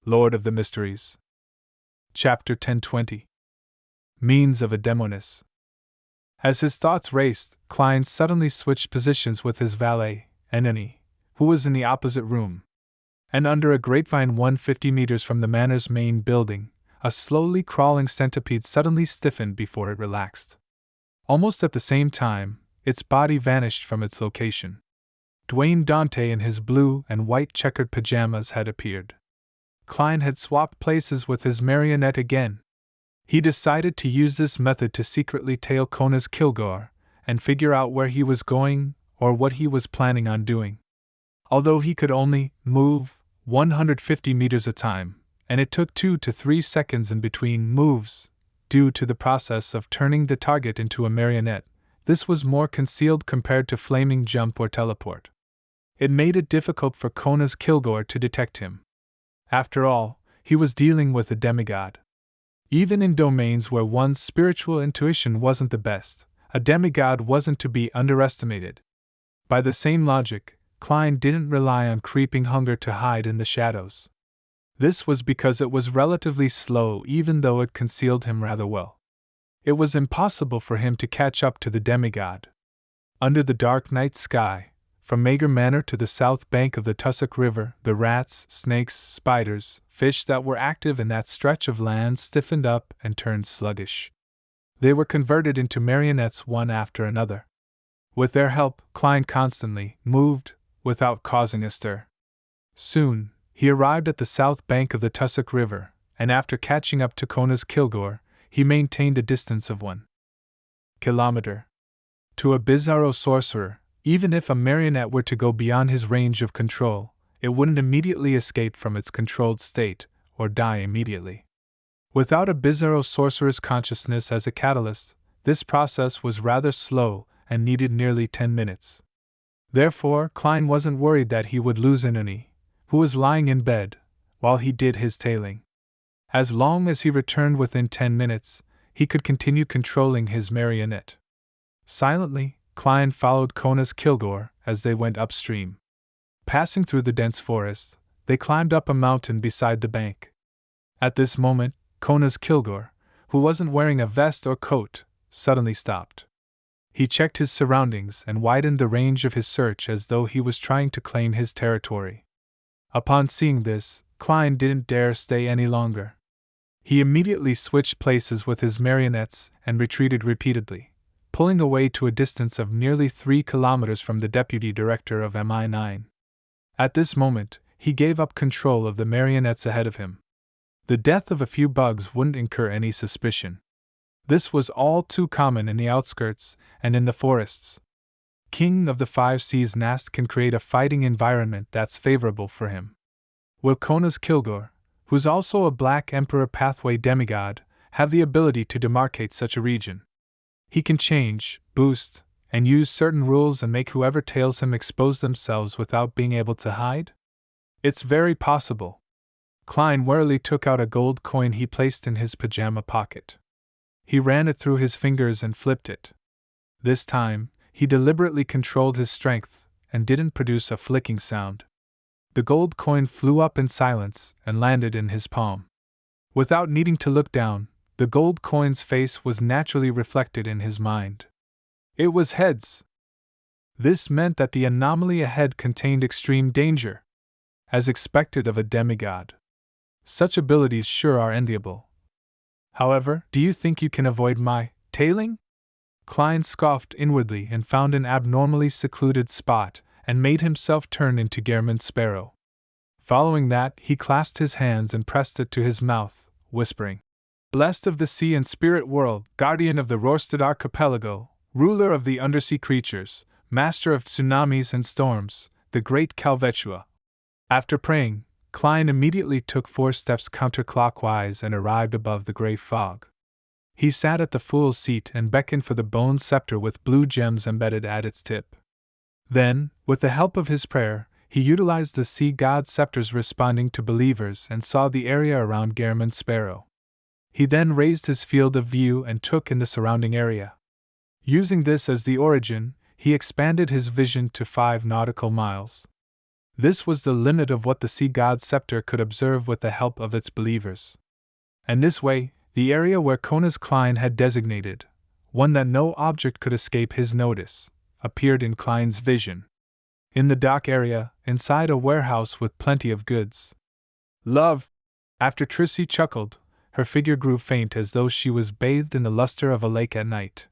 Lord of the Mysteries. Chapter 1020. Means of a Demoness. As his thoughts raced, Klein suddenly switched positions with his valet, Anani, who was in the opposite room. And under a grapevine 150 meters from the manor's main building, a slowly crawling centipede suddenly stiffened before it relaxed. Almost at the same time, its body vanished from its location. Dwayne Dante in his blue and white checkered pajamas had appeared. Klein had swapped places with his marionette again. He decided to use this method to secretly tail Kona's Kilgore and figure out where he was going or what he was planning on doing. Although he could only move 150 meters a time, and it took 2 to 3 seconds in between moves, due to the process of turning the target into a marionette, this was more concealed compared to flaming jump or teleport. It made it difficult for Kona's Kilgore to detect him. After all, he was dealing with a demigod. Even in domains where one's spiritual intuition wasn't the best, a demigod wasn't to be underestimated. By the same logic, Klein didn't rely on creeping hunger to hide in the shadows. This was because it was relatively slow even though it concealed him rather well. It was impossible for him to catch up to the demigod. Under the dark night sky, from Mager Manor to the south bank of the Tussock River, the rats, snakes, spiders, fish that were active in that stretch of land stiffened up and turned sluggish. They were converted into marionettes one after another. With their help, Klein constantly moved, without causing a stir. Soon, he arrived at the south bank of the Tussock River, and after catching up to Kona's Kilgore, he maintained a distance of 1 kilometer. To a bizarro sorcerer, even if a marionette were to go beyond his range of control, it wouldn't immediately escape from its controlled state, or die immediately. Without a bizarro sorcerer's consciousness as a catalyst, this process was rather slow and needed nearly 10 minutes. Therefore, Klein wasn't worried that he would lose Anani, who was lying in bed, while he did his tailing. As long as he returned within 10 minutes, he could continue controlling his marionette. Silently, Klein followed Kona's Kilgore as they went upstream. Passing through the dense forest, they climbed up a mountain beside the bank. At this moment, Kona's Kilgore, who wasn't wearing a vest or coat, suddenly stopped. He checked his surroundings and widened the range of his search as though he was trying to claim his territory. Upon seeing this, Klein didn't dare stay any longer. He immediately switched places with his marionettes and retreated repeatedly, pulling away to a distance of nearly 3 kilometers from the deputy director of MI9. At this moment, he gave up control of the marionettes ahead of him. The death of a few bugs wouldn't incur any suspicion. This was all too common in the outskirts and in the forests. King of the Five Seas Nast can create a fighting environment that's favorable for him. Will Kona's Kilgore, who's also a Black Emperor Pathway demigod, have the ability to demarcate such a region? He can change, boost, and use certain rules and make whoever tails him expose themselves without being able to hide? It's very possible. Klein warily took out a gold coin he placed in his pajama pocket. He ran it through his fingers and flipped it. This time, he deliberately controlled his strength and didn't produce a flicking sound. The gold coin flew up in silence and landed in his palm. Without needing to look down, the gold coin's face was naturally reflected in his mind. It was heads. This meant that the anomaly ahead contained extreme danger, as expected of a demigod. Such abilities sure are enviable. However, do you think you can avoid my tailing? Klein scoffed inwardly and found an abnormally secluded spot and made himself turn into Gehrman Sparrow. Following that, he clasped his hands and pressed it to his mouth, whispering, "Blessed of the sea and spirit world, guardian of the Rorstad archipelago, ruler of the undersea creatures, master of tsunamis and storms, the great Calvechua." After praying, Klein immediately took 4 steps counterclockwise and arrived above the gray fog. He sat at the fool's seat and beckoned for the bone scepter with blue gems embedded at its tip. Then, with the help of his prayer, he utilized the sea god scepters responding to believers and saw the area around Gehrman Sparrow. He then raised his field of view and took in the surrounding area. Using this as the origin, he expanded his vision to 5 nautical miles. This was the limit of what the sea god's scepter could observe with the help of its believers. And this way, the area where Kona's Klein had designated, one that no object could escape his notice, appeared in Klein's vision. In the dock area, inside a warehouse with plenty of goods. Love! After Trissy chuckled, her figure grew faint as though she was bathed in the luster of a lake at night.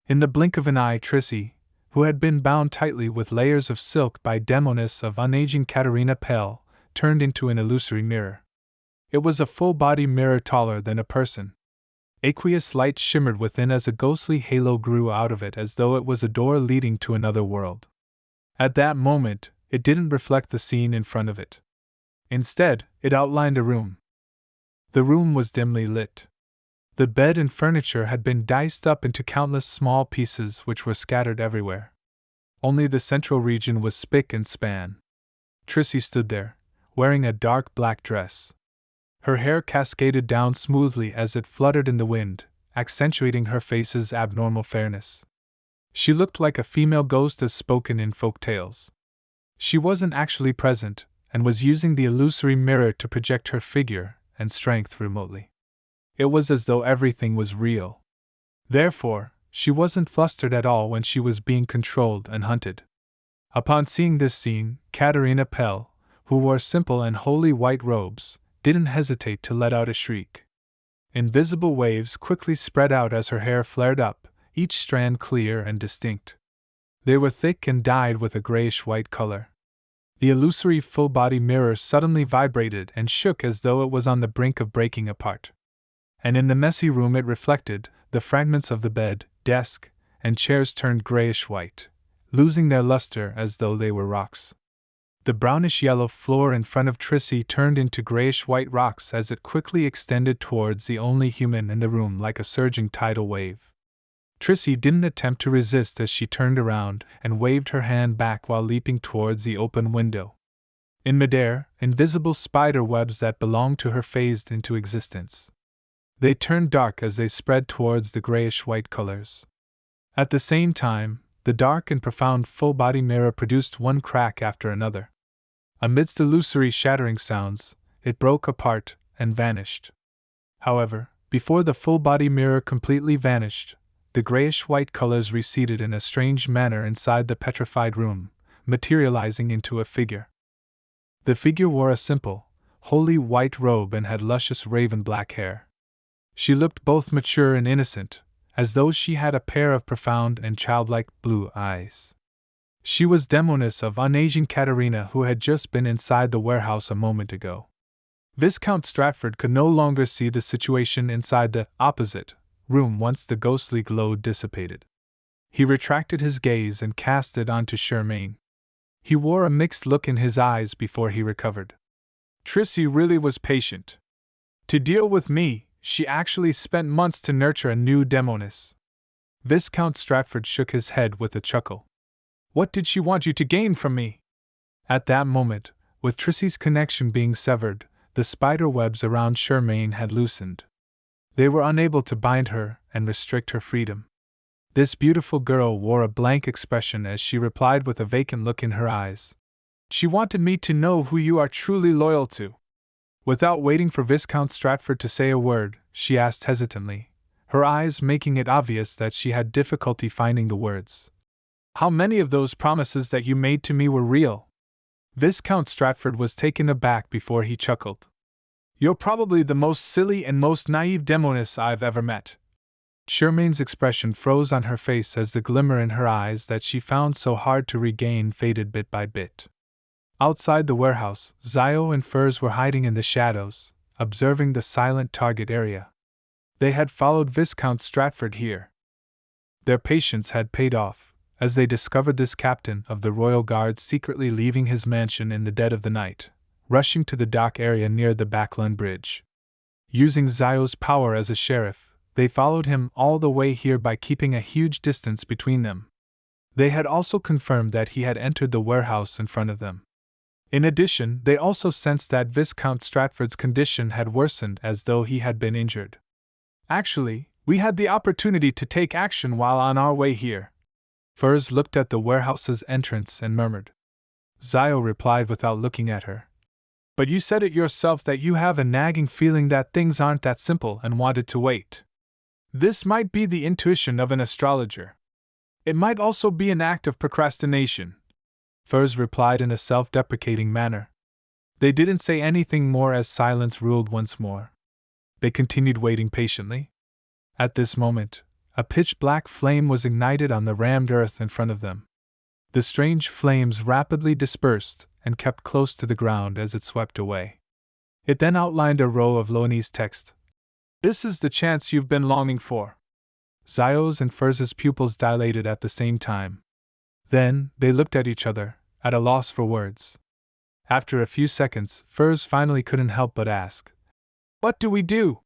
In the blink of an eye, Trissy, who had been bound tightly with layers of silk by Demoness of unaging Katerina Pell, turned into an illusory mirror. It was a full-body mirror taller than a person. Aqueous light shimmered within as a ghostly halo grew out of it as though it was a door leading to another world. At that moment, it didn't reflect the scene in front of it. Instead, it outlined a room. The room was dimly lit. The bed and furniture had been diced up into countless small pieces which were scattered everywhere. Only the central region was spick and span. Trissy stood there, wearing a dark black dress. Her hair cascaded down smoothly as it fluttered in the wind, accentuating her face's abnormal fairness. She looked like a female ghost as spoken in folk tales. She wasn't actually present, and was using the illusory mirror to project her figure and strength remotely. It was as though everything was real. Therefore, she wasn't flustered at all when she was being controlled and hunted. Upon seeing this scene, Katerina Pell, who wore simple and holy white robes, didn't hesitate to let out a shriek. Invisible waves quickly spread out as her hair flared up, each strand clear and distinct. They were thick and dyed with a grayish-white color. The illusory full-body mirror suddenly vibrated and shook as though it was on the brink of breaking apart. And in the messy room it reflected, the fragments of the bed, desk, and chairs turned grayish-white, losing their luster as though they were rocks. The brownish-yellow floor in front of Trissy turned into grayish-white rocks as it quickly extended towards the only human in the room like a surging tidal wave. Trissy didn't attempt to resist as she turned around and waved her hand back while leaping towards the open window. In midair, invisible spider webs that belonged to her phased into existence. They turned dark as they spread towards the grayish-white colors. At the same time, the dark and profound full-body mirror produced one crack after another. Amidst illusory shattering sounds, it broke apart and vanished. However, before the full-body mirror completely vanished, the grayish-white colors receded in a strange manner inside the petrified room, materializing into a figure. The figure wore a simple, holy white robe and had luscious raven-black hair. She looked both mature and innocent, as though she had a pair of profound and childlike blue eyes. She was Demoness of unaging Katerina who had just been inside the warehouse a moment ago. Viscount Stratford could no longer see the situation inside the opposite room once the ghostly glow dissipated. He retracted his gaze and cast it onto Charmaine. He wore a mixed look in his eyes before he recovered. Trissy really was patient. To deal with me, she actually spent months to nurture a new Demoness. Viscount Stratford shook his head with a chuckle. What did she want you to gain from me? At that moment, with Trissy's connection being severed, the spider webs around Charmaine had loosened. They were unable to bind her and restrict her freedom. This beautiful girl wore a blank expression as she replied with a vacant look in her eyes. She wanted me to know who you are truly loyal to. Without waiting for Viscount Stratford to say a word, she asked hesitantly, her eyes making it obvious that she had difficulty finding the words. How many of those promises that you made to me were real? Viscount Stratford was taken aback before he chuckled. You're probably the most silly and most naive Demoness I've ever met. Charmaine's expression froze on her face as the glimmer in her eyes that she found so hard to regain faded bit by bit. Outside the warehouse, Zio and Furs were hiding in the shadows, observing the silent target area. They had followed Viscount Stratford here. Their patience had paid off, as they discovered this captain of the Royal Guards secretly leaving his mansion in the dead of the night, rushing to the dock area near the Backland Bridge. Using Zio's power as a sheriff, they followed him all the way here by keeping a huge distance between them. They had also confirmed that he had entered the warehouse in front of them. In addition, they also sensed that Viscount Stratford's condition had worsened as though he had been injured. Actually, we had the opportunity to take action while on our way here. Furs looked at the warehouse's entrance and murmured. Zio replied without looking at her. But you said it yourself that you have a nagging feeling that things aren't that simple and wanted to wait. This might be the intuition of an astrologer. It might also be an act of procrastination, Furs replied in a self-deprecating manner. They didn't say anything more as silence ruled once more. They continued waiting patiently. At this moment, a pitch-black flame was ignited on the rammed earth in front of them. The strange flames rapidly dispersed and kept close to the ground as it swept away. It then outlined a row of Loanese text. This is the chance you've been longing for. Zio's and Furz's pupils dilated at the same time. Then, they looked at each other, at a loss for words. After a few seconds, Furs finally couldn't help but ask, What do we do?